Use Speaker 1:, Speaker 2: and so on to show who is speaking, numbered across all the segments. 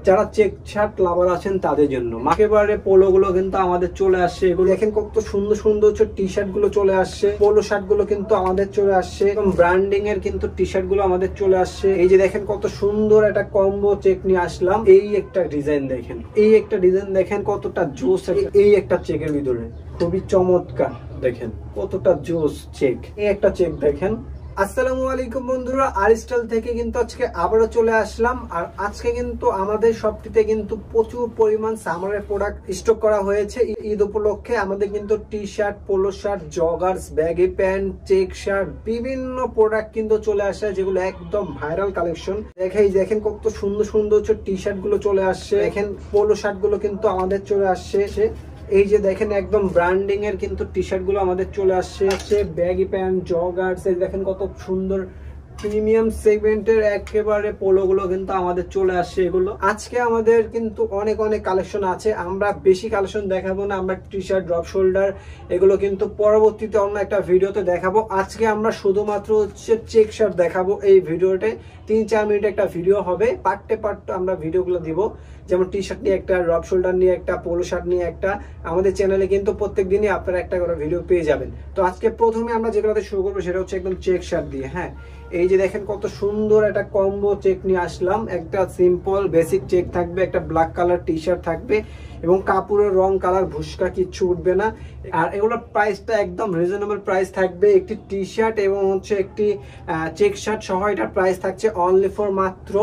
Speaker 1: যারা check shirt লাভার আছেন তাদের জন্য একেবারে পোলো গুলো কিন্তু আমাদের চলে আসছে। এগুলো দেখেন কত সুন্দর সুন্দর হচ্ছে টি শার্ট গুলো চলে আসছে, পোলো শার্ট গুলো কিন্তু আমাদের চলে আসছে, এবং ব্র্যান্ডিং এর কিন্তু টি শার্ট গুলো আমাদের চলে আসছে। এই যে দেখেন কত সুন্দর একটা কম্বো চেক নিয়ে আসলাম। এই একটা ডিজাইন দেখেন, এই একটা ডিজাইন দেখেন কতটা জোস, এই একটা চেকের ভিতরে খুবই চমৎকার। দেখেন কতটা জোস চেক, এই একটা চেক দেখেন। আসসালামু আলাইকুম বন্ধুরা, আরিস্টাইল থেকে কিন্তু আজকে আবারও চলে আসলাম। আর আজকে কিন্তু আমাদের শপটিতে কিন্তু প্রচুর পরিমাণ সামারের প্রোডাক্ট স্টক করা হয়েছে। ঈদ উপলক্ষে আমাদের কিন্তু T shirt, polo shirt, joggers, baggy pant, check shirt, বিভিন্ন প্রোডাক্ট কিন্তু চলে আসে, যেগুলো একদম ভাইরাল কালেকশন। দেখেন কত সুন্দর সুন্দর হচ্ছে টি শার্ট গুলো চলে আসছে। দেখেন পোলো শার্ট গুলো কিন্তু আমাদের চলে আসছে। এই যে দেখেন একদম ব্র্যান্ডিং এর কিন্তু টি শার্ট গুলো আমাদের চলে আসছে, ব্যাগি প্যান্ট, জগার্স। এই দেখেন কত সুন্দর প্রিমিয়াম সেগমেন্টের একেবারে পোলো গুলো কিন্তু আমাদের চলে আসছে। এগুলো আজকে আমাদের কিন্তু অনেক কালেকশন আছে। আমরা বেশি কালেকশন দেখাবো না, আমরা টি শার্ট, ড্রপ শোল্ডার এগুলো কিন্তু পরবর্তীতে অন্য একটা ভিডিওতে দেখাবো। আজকে আমরা শুধুমাত্র হচ্ছে চেক শার্ট দেখাবো। এই ভিডিওতে 3-4 মিনিট একটা ভিডিও হবে, পার্টে আমরা ভিডিওগুলো দিব। যেমন টি শার্ট নিয়ে একটা, ড্রপ শোল্ডার নিয়ে একটা, পোলো শার্ট নিয়ে একটা। আমাদের চ্যানেলে কিন্তু প্রত্যেক দিনই আপনারা একটা করে ভিডিও পেয়ে যাবেন। তো আজকে প্রথমে আমরা যেগুলোতে শুরু করবো সেটা হচ্ছে একদম চেক শার্ট দিয়ে। হ্যাঁ, এই যে দেখেন কত সুন্দর একটা কম্বো চেক নিয়ে আসলাম। একটা সিম্পল বেসিক চেক থাকবে, একটা ব্ল্যাক কালার টি শার্ট থাকবে, এবং কাপড়ের রং কালার ভুসকা কিচ্ছু উঠবে না। আর এগুলোর প্রাইসটা একদম রিজনেবল প্রাইস থাকবে। একটি টি শার্ট এবং হচ্ছে একটি চেক শার্ট সহ এটার প্রাইস থাকছে অনলি ফর মাত্র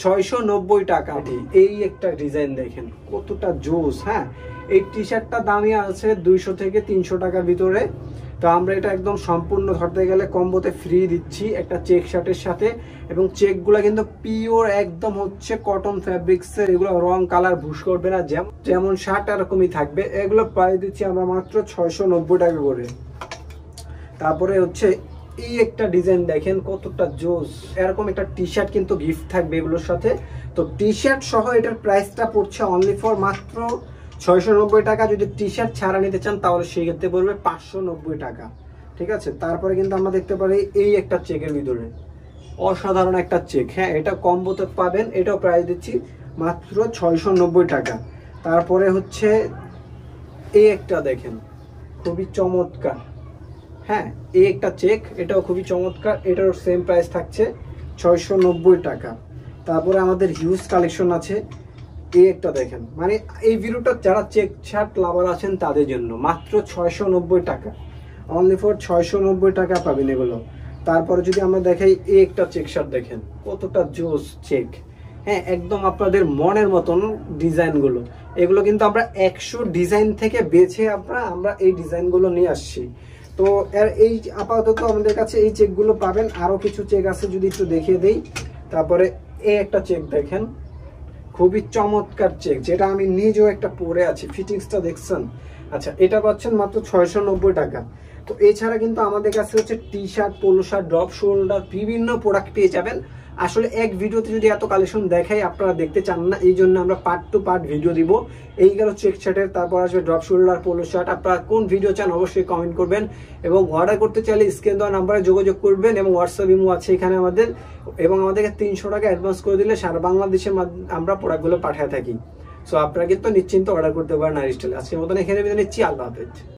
Speaker 1: 690 টাকা। এই একটা ডিজাইন দেখেন কতটা জোস। হ্যাঁ, এই টি শার্টটা দামই আছে 200 থেকে 300 টাকার ভিতরে। তো আমরা এটা একদম সম্পূর্ণ ধরতে গেলে কম্বোতে ফ্রি দিচ্ছি একটা চেক শার্টের সাথে। এবং চেকগুলো কিন্তু পিওর একদম হচ্ছে কটন ফ্যাব্রিক্সের। এগুলো রং কালার ভুস করবে না, যেমন শার্ট এরকমই থাকবে। এগুলো প্রাইস দিচ্ছি আমরা মাত্র 690 টাকা করে। তারপরে হচ্ছে এই একটা ডিজাইন দেখেন কতটা জোস। এরকম একটা টি শার্ট কিন্তু গিফট থাকবে এগুলোর সাথে। তো টি শার্ট সহ এটার প্রাইসটা পড়ছে অনলি ফর মাত্র 690 টাকা। যদি টি শার্ট ছাড়া নিতে চান তাহলে সেই ক্ষেত্রে পড়বে 590 টাকা। ঠিক আছে, তারপরে কিন্তু আমরা দেখতে পারি এই একটা চেকের ভিতরে অসাধারণ একটা চেক। হ্যাঁ, এটা কম্বোতে পাবেন, এটাও প্রাইস দিচ্ছি মাত্র 690 টাকা। তারপরে হচ্ছে এই একটা দেখেন খুবই চমৎকার। হ্যাঁ, এই একটা চেক, এটাও খুবই চমৎকার। এটারও সেম প্রাইস থাকছে 690 টাকা। তারপরে আমাদের হিউজ কালেকশন আছে। এই একটা দেখেন, মানে এই ভিডিওটা যারা চেক শার্ট লাভার আছেন তাদের জন্য মাত্র 690 টাকা, অনলি ফর 690 টাকা পাবেন এগুলো। তারপরে যদি আমরা দেখাই এই একটা চেক শার্ট দেখেন কতটা জোস চেক। হ্যাঁ, একদম আপনাদের মনের মতন ডিজাইনগুলো। এগুলো কিন্তু আমরা 100 ডিজাইন থেকে বেছে আমরা এই ডিজাইনগুলো নিয়ে আসছি। তো এই আপাতত আমাদের কাছে এই চেকগুলো পাবেন। আরও কিছু চেক আছে, যদি একটু দেখিয়ে দেই। তারপরে এই একটা চেক দেখেন খুবই চমৎকার চেক, যেটা আমি নিজেও একটা পরে আছি। ফিটিংসটা দেখছেন? আচ্ছা, এটা পাচ্ছেন মাত্র 690 টাকা। তো এছাড়া কিন্তু আমাদের কাছে হচ্ছে টি shirt, polo shirt, drop shoulder বিভিন্ন প্রোডাক্ট পেয়ে যাবেন। আসলে এক ভিডিওতে যদি এত কালেকশন দেখাই আপনারা দেখতে চান না, এই জন্য আমরা পার্ট টু পার্ট ভিডিও দিব। এই গেল চেক শার্টের, তারপর আসবে ড্রপ শোল্ডার, পোলো শার্ট। আপনারা কোন ভিডিও চান অবশ্যই কমেন্ট করবেন, এবং অর্ডার করতে চাইলে স্ক্রিন দেওয়া নাম্বারে যোগাযোগ করবেন। এবং হোয়াটসঅ্যাপ ইমো আছে এখানে আমাদের, এবং আমাদেরকে 300 টাকা অ্যাডভান্স করে দিলে সারা বাংলাদেশে আমরা প্রোডাক্টগুলো পাঠিয়ে থাকি। সো আপনারা কিন্তু নিশ্চিন্ত অর্ডার করতে পারেন আরিস্টাইল। আজকের মতন এখানে বিদায় নিচ্ছি, আল্লাহ হাফেজ।